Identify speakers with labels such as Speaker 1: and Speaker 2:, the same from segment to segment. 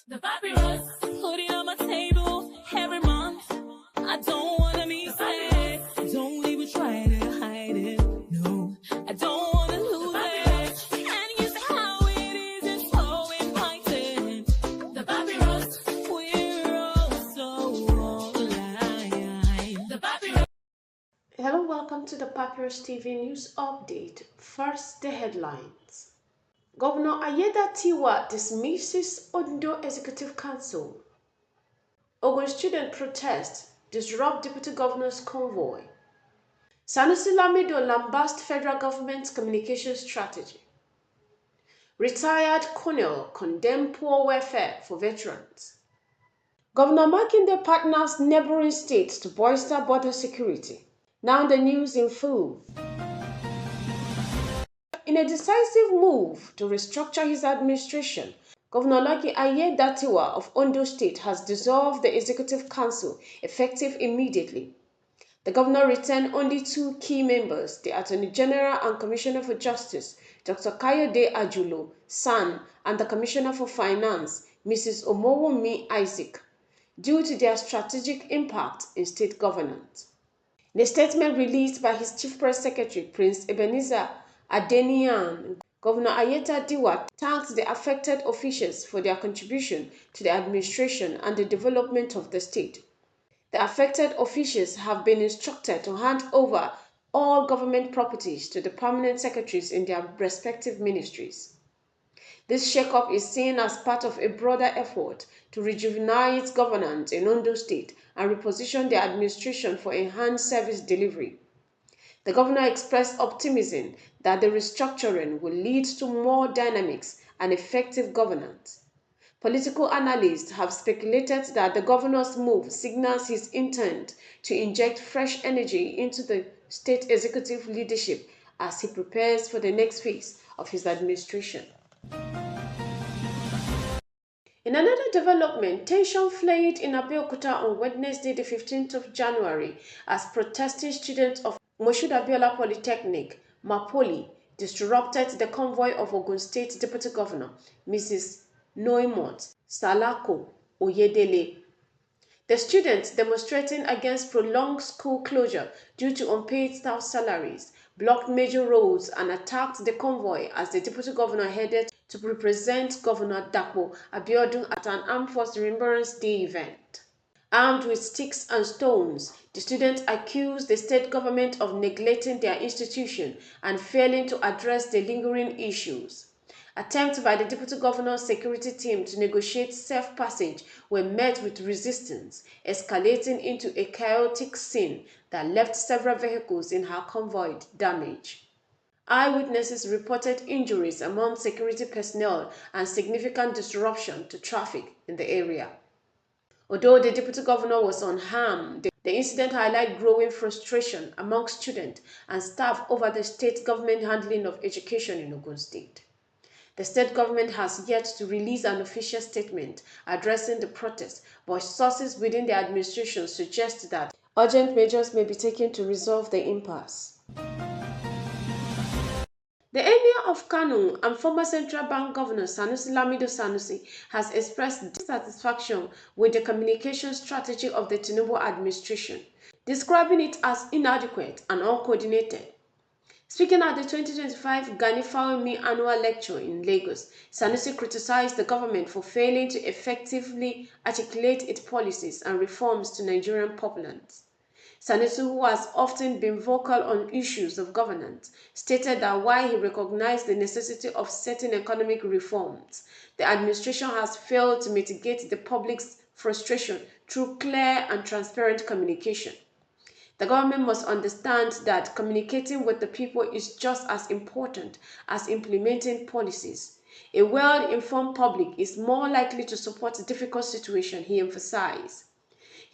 Speaker 1: The papyrus, putting on my table every month. I don't wanna be sad. Don't even try to hide it. No, I don't wanna lose it. And you see how it is, it's so inviting. The papyrus, we're all so alive. The papyrus.
Speaker 2: Hello, welcome to the Papyrus TV News Update. First, the headlines. Governor Aiyedatiwa dismisses Ondo Executive Council. Ogun student protest disrupt Deputy Governor's convoy. Sanusi Lamido lambasts federal government's communication strategy. Retired colonel condemn poor welfare for veterans. Governor Makinde partners neighboring states to bolster border security. Now the news in full. In a decisive move to restructure his administration, Governor Lucky Aiyedatiwa of Ondo State has dissolved the Executive Council effective immediately. The governor retained only two key members, the Attorney General and Commissioner for Justice, Dr. Kayode Ajulo, SAN, and the Commissioner for Finance, Mrs. Omowumi Isaac, due to their strategic impact in state governance. In a statement released by his Chief Press Secretary, Prince Ebenezer Adeniyan, Governor Aiyedatiwa thanked the affected officials for their contribution to the administration and the development of the state. The affected officials have been instructed to hand over all government properties to the permanent secretaries in their respective ministries. This shake-up is seen as part of a broader effort to rejuvenate governance in Ondo State and reposition the administration for enhanced service delivery. The governor expressed optimism that the restructuring will lead to more dynamics and effective governance. Political analysts have speculated that the governor's move signals his intent to inject fresh energy into the state executive leadership as he prepares for the next phase of his administration. In another development, tension flared in Abeokuta on Wednesday, the 15th of January, as protesting students of Moshood Abiola Polytechnic, Mapoli, disrupted the convoy of Ogun State Deputy Governor, Mrs. Noimot Salako Oyedele. The students, demonstrating against prolonged school closure due to unpaid staff salaries, blocked major roads and attacked the convoy as the deputy governor headed to represent Governor Dapo Abiodun at an Armed Forces Remembrance Day event. Armed with sticks and stones, the students accused the state government of neglecting their institution and failing to address the lingering issues. Attempts by the deputy governor's security team to negotiate safe passage were met with resistance, escalating into a chaotic scene that left several vehicles in her convoy damaged. Eyewitnesses reported injuries among security personnel and significant disruption to traffic in the area. Although the deputy governor was unharmed, the incident highlighted growing frustration among students and staff over the state government handling of education in Ogun State. The state government has yet to release an official statement addressing the protest, but sources within the administration suggest that urgent measures may be taken to resolve the impasse. The Emir of Kano and former Central Bank Governor Sanusi Lamido Sanusi has expressed dissatisfaction with the communication strategy of the Tinubu administration, describing it as inadequate and uncoordinated. Speaking at the 2025 Gani Fawemi Annual Lecture in Lagos, Sanusi criticized the government for failing to effectively articulate its policies and reforms to Nigerian populace. Sanusi, who has often been vocal on issues of governance, stated that while he recognized the necessity of certain economic reforms, the administration has failed to mitigate the public's frustration through clear and transparent communication. The government must understand that communicating with the people is just as important as implementing policies. A well-informed public is more likely to support a difficult situation, he emphasized.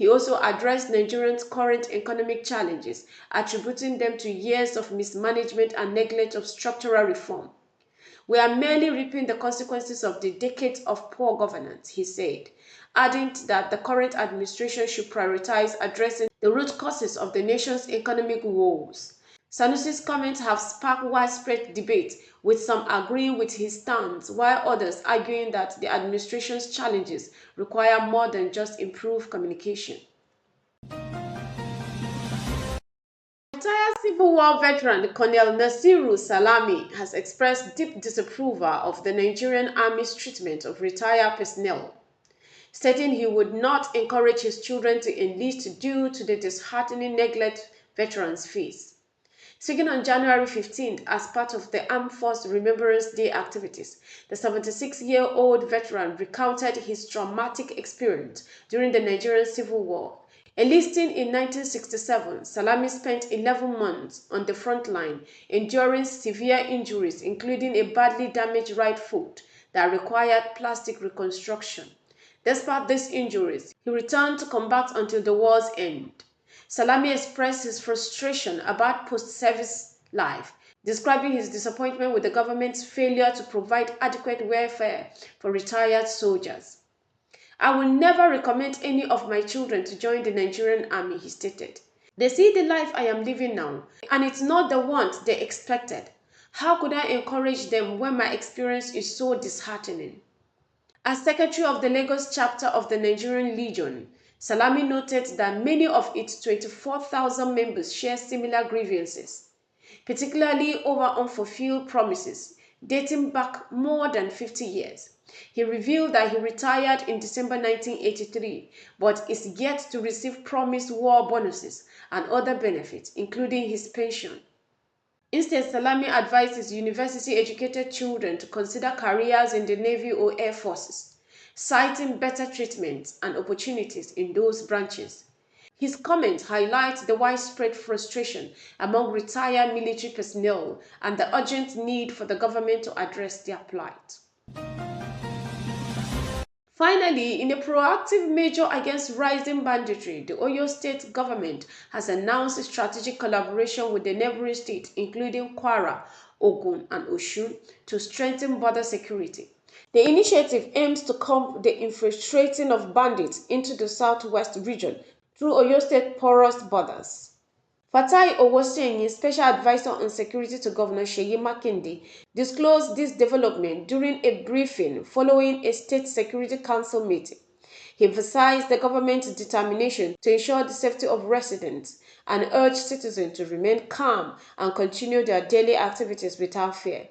Speaker 2: He also addressed Nigerians' current economic challenges, attributing them to years of mismanagement and neglect of structural reform. We are merely reaping the consequences of the decades of poor governance, he said, adding that the current administration should prioritize addressing the root causes of the nation's economic woes. Sanusi's comments have sparked widespread debate, with some agreeing with his stance, while others arguing that the administration's challenges require more than just improved communication. Retired Civil War veteran Colonel Nasiru Salami has expressed deep disapproval of the Nigerian Army's treatment of retired personnel, stating he would not encourage his children to enlist due to the disheartening neglect veterans face. Speaking on January 15th as part of the Armed Force Remembrance Day activities, the 76-year-old veteran recounted his traumatic experience during the Nigerian Civil War. Enlisting in 1967, Salami spent 11 months on the front line, enduring severe injuries including a badly damaged right foot that required plastic reconstruction. Despite these injuries, he returned to combat until the war's end. Salami expressed his frustration about post-service life, describing his disappointment with the government's failure to provide adequate welfare for retired soldiers. I will never recommend any of my children to join the Nigerian army, he stated. They see the life I am living now, and it's not the one they expected. How could I encourage them when my experience is so disheartening? As secretary of the Lagos chapter of the Nigerian Legion, Salami noted that many of its 24,000 members share similar grievances, particularly over unfulfilled promises dating back more than 50 years. He revealed that he retired in December 1983, but is yet to receive promised war bonuses and other benefits, including his pension. Instead, Salami advised his university-educated children to consider careers in the Navy or Air Forces, citing better treatment and opportunities in those branches. His comments highlight the widespread frustration among retired military personnel and the urgent need for the government to address their plight. Finally, in a proactive measure against rising banditry, the Oyo state government has announced a strategic collaboration with the neighboring states, including Kwara, Ogun, and Osun, to strengthen border security. The initiative aims to combat the infiltrating of bandits into the southwest region through Oyo State porous borders. Fatai Owosenyi, special advisor on security to Governor Seyi Makinde, disclosed this development during a briefing following a State Security Council meeting. He emphasized the government's determination to ensure the safety of residents and urged citizens to remain calm and continue their daily activities without fear.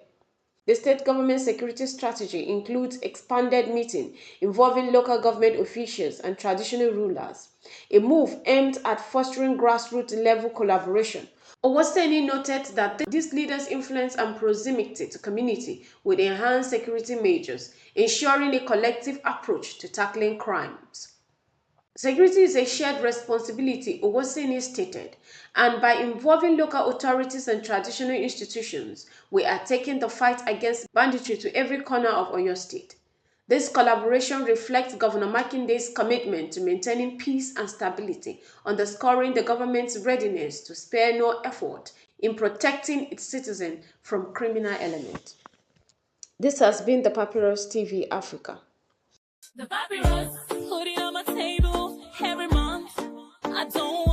Speaker 2: The state government security strategy includes expanded meetings involving local government officials and traditional rulers, a move aimed at fostering grassroots-level collaboration. Owoseni noted that these leaders' influence and proximity to community will enhance security measures, ensuring a collective approach to tackling crimes. Security is a shared responsibility, Owoseni stated, and by involving local authorities and traditional institutions, we are taking the fight against banditry to every corner of Oyo State. This collaboration reflects Governor Makinde's commitment to maintaining peace and stability, underscoring the government's readiness to spare no effort in protecting its citizens from criminal elements. This has been the Papyrus TV Africa.
Speaker 1: The papyrus, put it on my table every month. I don't